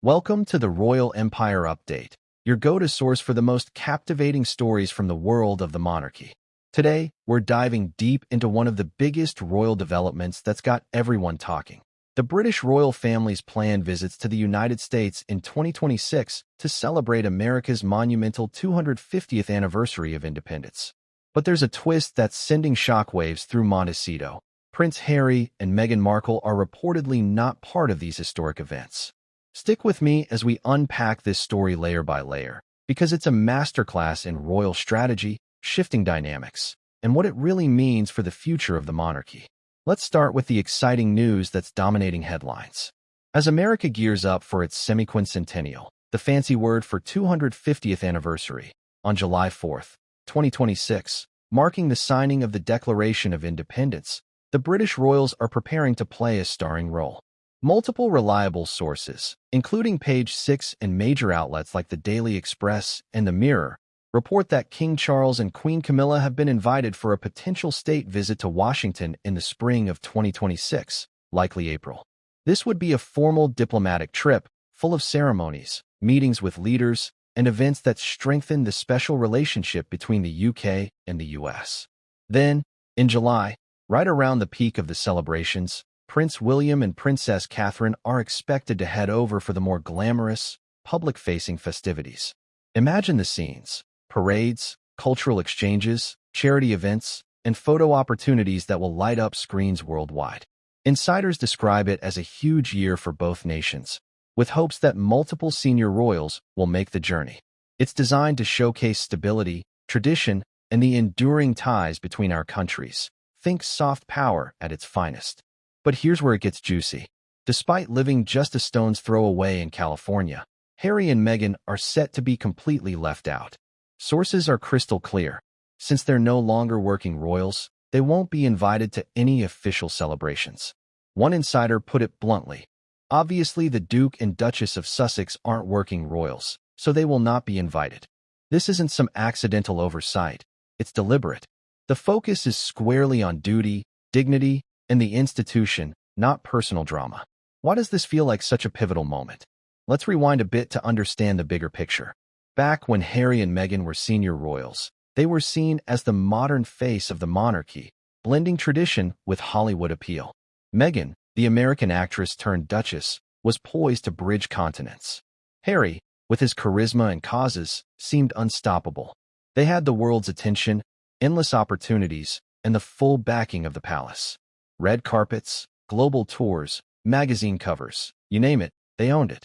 Welcome to the Royal Empire Update, your go-to source for the most captivating stories from the world of the monarchy. Today, we're diving deep into one of the biggest royal developments that's got everyone talking. The British royal family's planned visits to the United States in 2026 to celebrate America's monumental 250th anniversary of independence. But there's a twist that's sending shockwaves throh Montecito. Prince Harry and Meghan Markle are reportedly not part of these historic events. Stick with me as we unpack this story layer by layer, because it's a masterclass in royal strategy, shifting dynamics, and what it really means for the future of the monarchy. Let's start with the exciting news that's dominating headlines. As America gears up for its semi-quincentennial, the fancy word for 250th anniversary, on July 4th, 2026, marking the signing of the Declaration of Independence, the British royals are preparing to play a starring role. Multiple reliable sources, including Page 6 and major outlets like the Daily Express and the Mirror, report that King Charles and Queen Camilla have been invited for a potential state visit to Washington in the spring of 2026, likely April. This would be a formal diplomatic trip, full of ceremonies, meetings with leaders, and events that strengthen the special relationship between the UK and the US. Then, in July, right around the peak of the celebrations, Prince William and Princess Catherine are expected to head over for the more glamorous, public-facing festivities. Imagine the scenes: parades, cultural exchanges, charity events, and photo opportunities that will light up screens worldwide. Insiders describe it as a huge year for both nations, with hopes that multiple senior royals will make the journey. It's designed to showcase stability, tradition, and the enduring ties between our countries. Think soft power at its finest. But here's where it gets juicy. Despite living just a stone's throw away in California, Harry and Meghan are set to be completely left out. Sources are crystal clear. Since they're no longer working royals, they won't be invited to any official celebrations. One insider put it bluntly: obviously the Duke and Duchess of Sussex aren't working royals, so they will not be invited. This isn't some accidental oversight. It's deliberate. The focus is squarely on duty, dignity, and the institution, not personal drama. Why does this feel like such a pivotal moment? Let's rewind a bit to understand the bigger picture. Back when Harry and Meghan were senior royals, they were seen as the modern face of the monarchy, blending tradition with Hollywood appeal. Meghan, the American actress turned duchess, was poised to bridge continents. Harry, with his charisma and causes, seemed unstoppable. They had the world's attention, endless opportunities, and the full backing of the palace. Red carpets, global tours, magazine covers, you name it, they owned it.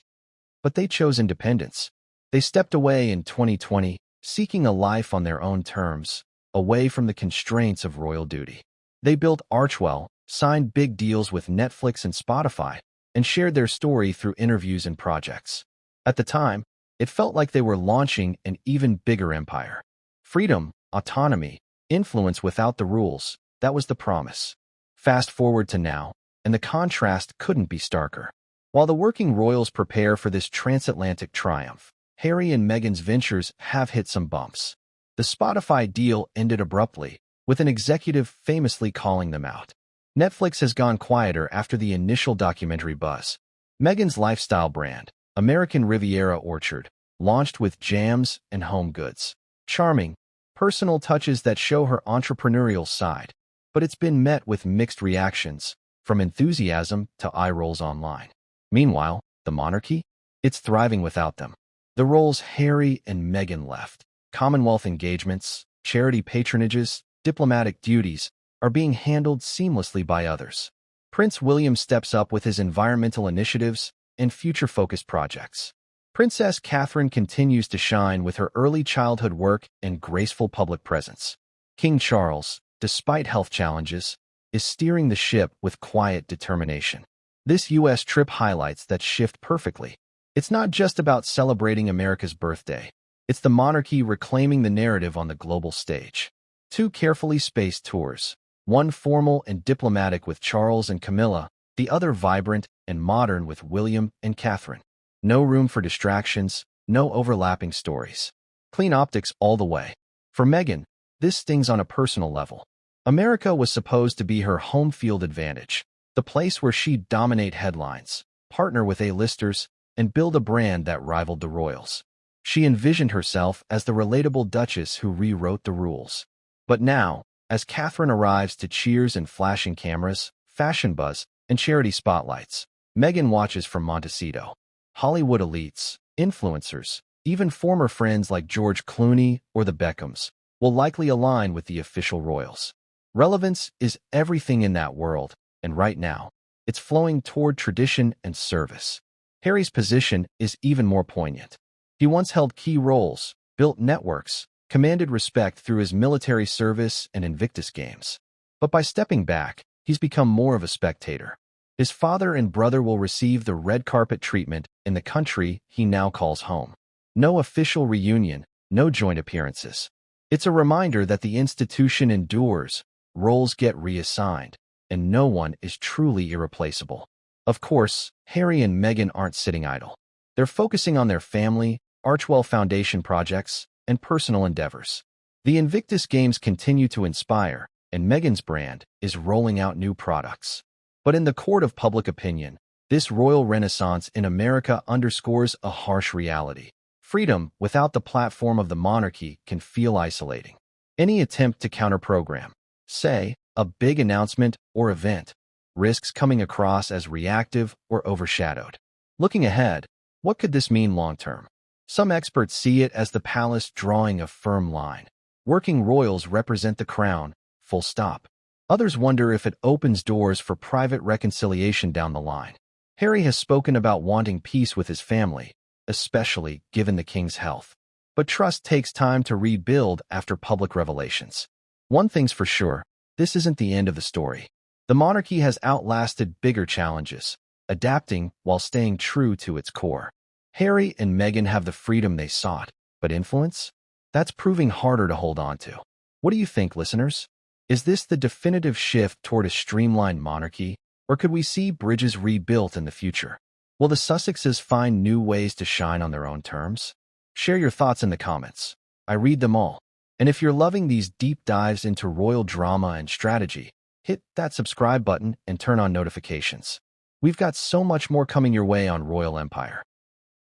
But they chose independence. They stepped away in 2020, seeking a life on their own terms, away from the constraints of royal duty. They built Archwell, signed big deals with Netflix and Spotify, and shared their story through interviews and projects. At the time, it felt like they were launching an even bigger empire. Freedom, autonomy, influence without the rules, that was the promise. Fast forward to now, and the contrast couldn't be starker. While the working royals prepare for this transatlantic triumph, Harry and Meghan's ventures have hit some bumps. The Spotify deal ended abruptly, with an executive famously calling them out. Netflix has gone quieter after the initial documentary buzz. Meghan's lifestyle brand, American Riviera Orchard, launched with jams and home goods. Charming, personal touches that show her entrepreneurial side. But it's been met with mixed reactions, from enthusiasm to eye rolls online. Meanwhile, the monarchy? It's thriving without them. The roles Harry and Meghan left, Commonwealth engagements, charity patronages, diplomatic duties, are being handled seamlessly by others. Prince William steps up with his environmental initiatives and future-focused projects. Princess Catherine continues to shine with her early childhood work and graceful public presence. King Charles, despite health challenges, is steering the ship with quiet determination. This U.S. trip highlights that shift perfectly. It's not just about celebrating America's birthday. It's the monarchy reclaiming the narrative on the global stage. Two carefully spaced tours, one formal and diplomatic with Charles and Camilla, the other vibrant and modern with William and Catherine. No room for distractions, no overlapping stories. Clean optics all the way. For Meghan, this stings on a personal level. America was supposed to be her home field advantage, the place where she'd dominate headlines, partner with A-listers, and build a brand that rivaled the royals. She envisioned herself as the relatable duchess who rewrote the rules. But now, as Catherine arrives to cheers and flashing cameras, fashion buzz, and charity spotlights, Meghan watches from Montecito. Hollywood elites, influencers, even former friends like George Clooney or the Beckhams will likely align with the official royals. Relevance is everything in that world, and right now, it's flowing toward tradition and service. Harry's position is even more poignant. He once held key roles, built networks, commanded respect through his military service and Invictus Games. But by stepping back, he's become more of a spectator. His father and brother will receive the red carpet treatment in the country he now calls home. No official reunion, no joint appearances. It's a reminder that the institution endures, roles get reassigned, and no one is truly irreplaceable. Of course, Harry and Meghan aren't sitting idle. They're focusing on their family, Archwell Foundation projects, and personal endeavors. The Invictus Games continue to inspire, and Meghan's brand is rolling out new products. But in the court of public opinion, this royal renaissance in America underscores a harsh reality. Freedom without the platform of the monarchy can feel isolating. Any attempt to counter-program, say, a big announcement or event, risks coming across as reactive or overshadowed. Looking ahead, what could this mean long-term? Some experts see it as the palace drawing a firm line. Working royals represent the crown, full stop. Others wonder if it opens doors for private reconciliation down the line. Harry has spoken about wanting peace with his family, especially given the king's health. But trust takes time to rebuild after public revelations. One thing's for sure, this isn't the end of the story. The monarchy has outlasted bigger challenges, adapting while staying true to its core. Harry and Meghan have the freedom they sought, but influence? That's proving harder to hold on to. What do you think, listeners? Is this the definitive shift toward a streamlined monarchy, or could we see bridges rebuilt in the future? Will the Sussexes find new ways to shine on their own terms? Share your thoughts in the comments. I read them all. And if you're loving these deep dives into royal drama and strategy, hit that subscribe button and turn on notifications. We've got so much more coming your way on Royal Empire.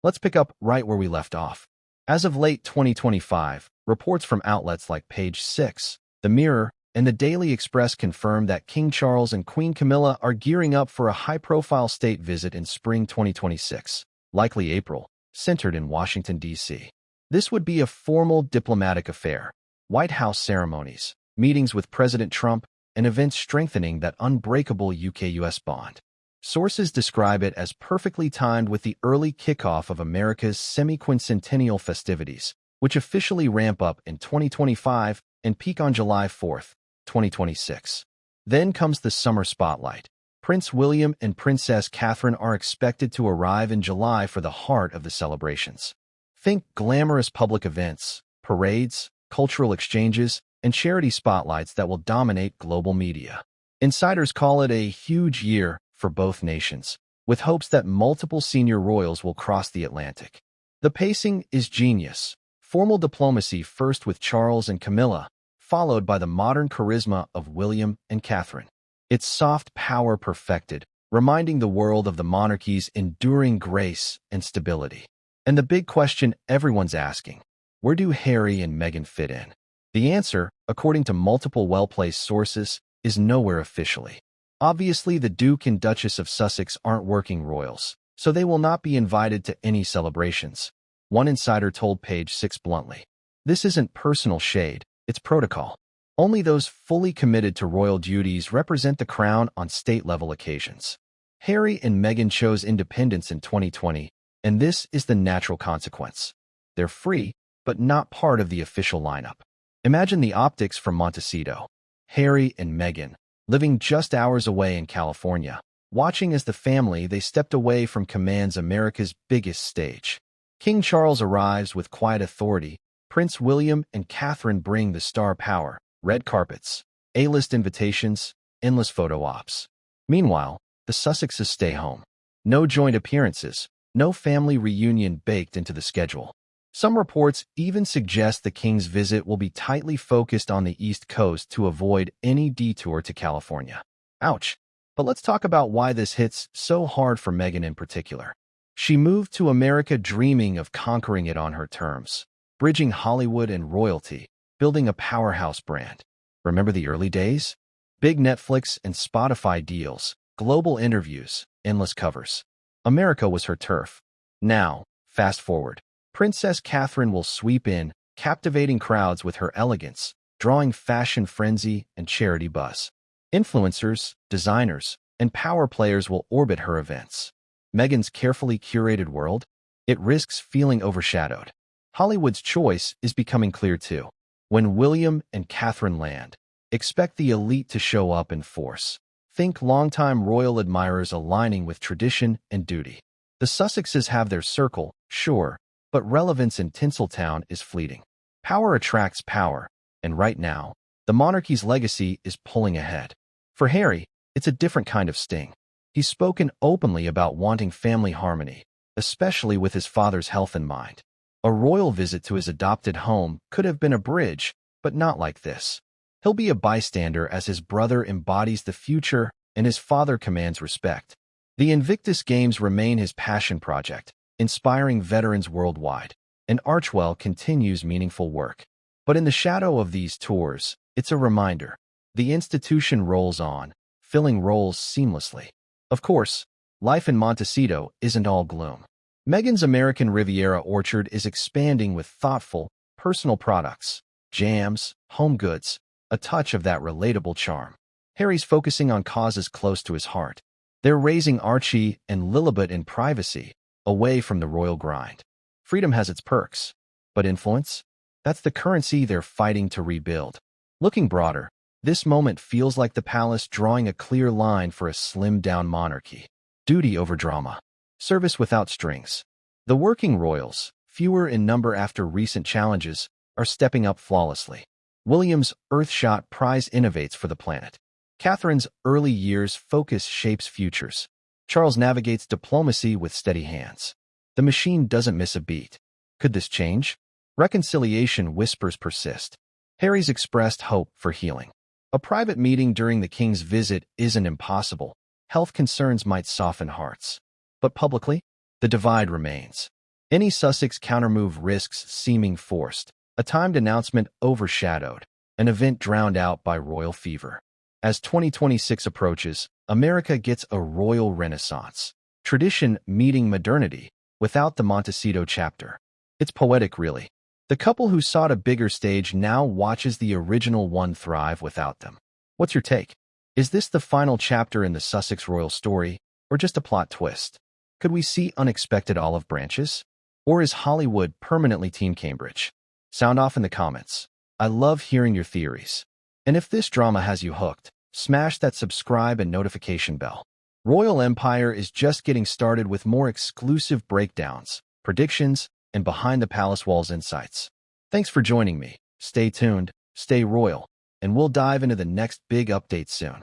Let's pick up right where we left off. As of late 2025, reports from outlets like Page 6, The Mirror, and the Daily Express confirm that King Charles and Queen Camilla are gearing up for a high-profile state visit in spring 2026, likely April, centered in Washington, D.C. This would be a formal diplomatic affair, White House ceremonies, meetings with President Trump, and events strengthening that unbreakable UK-US bond. Sources describe it as perfectly timed with the early kickoff of America's semi-quincentennial festivities, which officially ramp up in 2025 and peak on July 4, 2026. Then comes the summer spotlight. Prince William and Princess Catherine are expected to arrive in July for the heart of the celebrations. Think glamorous public events, parades, cultural exchanges, and charity spotlights that will dominate global media. Insiders call it a huge year for both nations, with hopes that multiple senior royals will cross the Atlantic. The pacing is genius. Formal diplomacy first with Charles and Camilla, followed by the modern charisma of William and Catherine. It's soft power perfected, reminding the world of the monarchy's enduring grace and stability. And the big question everyone's asking, where do Harry and Meghan fit in? The answer, according to multiple well-placed sources, is nowhere officially. Obviously, the Duke and Duchess of Sussex aren't working royals, so they will not be invited to any celebrations. One insider told Page 6 bluntly, "This isn't personal shade, it's protocol. Only those fully committed to royal duties represent the crown on state-level occasions." Harry and Meghan chose independence in 2020, and this is the natural consequence. They're free, but not part of the official lineup. Imagine the optics from Montecito. Harry and Meghan, living just hours away in California, watching as the family they stepped away from commands America's biggest stage. King Charles arrives with quiet authority. Prince William and Catherine bring the star power, red carpets, A-list invitations, endless photo ops. Meanwhile, the Sussexes stay home. No joint appearances, no family reunion baked into the schedule. Some reports even suggest the king's visit will be tightly focused on the East Coast to avoid any detour to California. Ouch. But let's talk about why this hits so hard for Meghan in particular. She moved to America dreaming of conquering it on her terms, bridging Hollywood and royalty, building a powerhouse brand. Remember the early days? Big Netflix and Spotify deals, global interviews, endless covers. America was her turf. Now, fast forward. Princess Catherine will sweep in, captivating crowds with her elegance, drawing fashion frenzy and charity buzz. Influencers, designers, and power players will orbit her events. Meghan's carefully curated world, it risks feeling overshadowed. Hollywood's choice is becoming clear too. When William and Catherine land, expect the elite to show up in force. Think longtime royal admirers aligning with tradition and duty. The Sussexes have their circle, sure, but relevance in Tinseltown is fleeting. Power attracts power, and right now, the monarchy's legacy is pulling ahead. For Harry, it's a different kind of sting. He's spoken openly about wanting family harmony, especially with his father's health in mind. A royal visit to his adopted home could have been a bridge, but not like this. He'll be a bystander as his brother embodies the future and his father commands respect. The Invictus Games remain his passion project, inspiring veterans worldwide, and Archwell continues meaningful work. But in the shadow of these tours, it's a reminder. The institution rolls on, filling roles seamlessly. Of course, life in Montecito isn't all gloom. Meghan's American Riviera orchard is expanding with thoughtful, personal products, jams, home goods, a touch of that relatable charm. Harry's focusing on causes close to his heart. They're raising Archie and Lilibet in privacy, away from the royal grind. Freedom has its perks, but influence? That's the currency they're fighting to rebuild. Looking broader, this moment feels like the palace drawing a clear line for a slimmed-down monarchy. Duty over drama. Service without strings. The working royals, fewer in number after recent challenges, are stepping up flawlessly. William's Earthshot Prize innovates for the planet. Catherine's early years focus shapes futures. Charles navigates diplomacy with steady hands. The machine doesn't miss a beat. Could this change? Reconciliation whispers persist. Harry's expressed hope for healing. A private meeting during the king's visit isn't impossible. Health concerns might soften hearts. But publicly, the divide remains. Any Sussex countermove risks seeming forced, a timed announcement overshadowed, an event drowned out by royal fever. As 2026 approaches, America gets a royal renaissance. Tradition meeting modernity, without the Montecito chapter. It's poetic, really. The couple who sought a bigger stage now watches the original one thrive without them. What's your take? Is this the final chapter in the Sussex royal story, or just a plot twist? Could we see unexpected olive branches? Or is Hollywood permanently Team Cambridge? Sound off in the comments. I love hearing your theories. And if this drama has you hooked, smash that subscribe and notification bell. Royal Empire is just getting started with more exclusive breakdowns, predictions, and behind the palace walls insights. Thanks for joining me. Stay tuned, stay royal, and we'll dive into the next big update soon.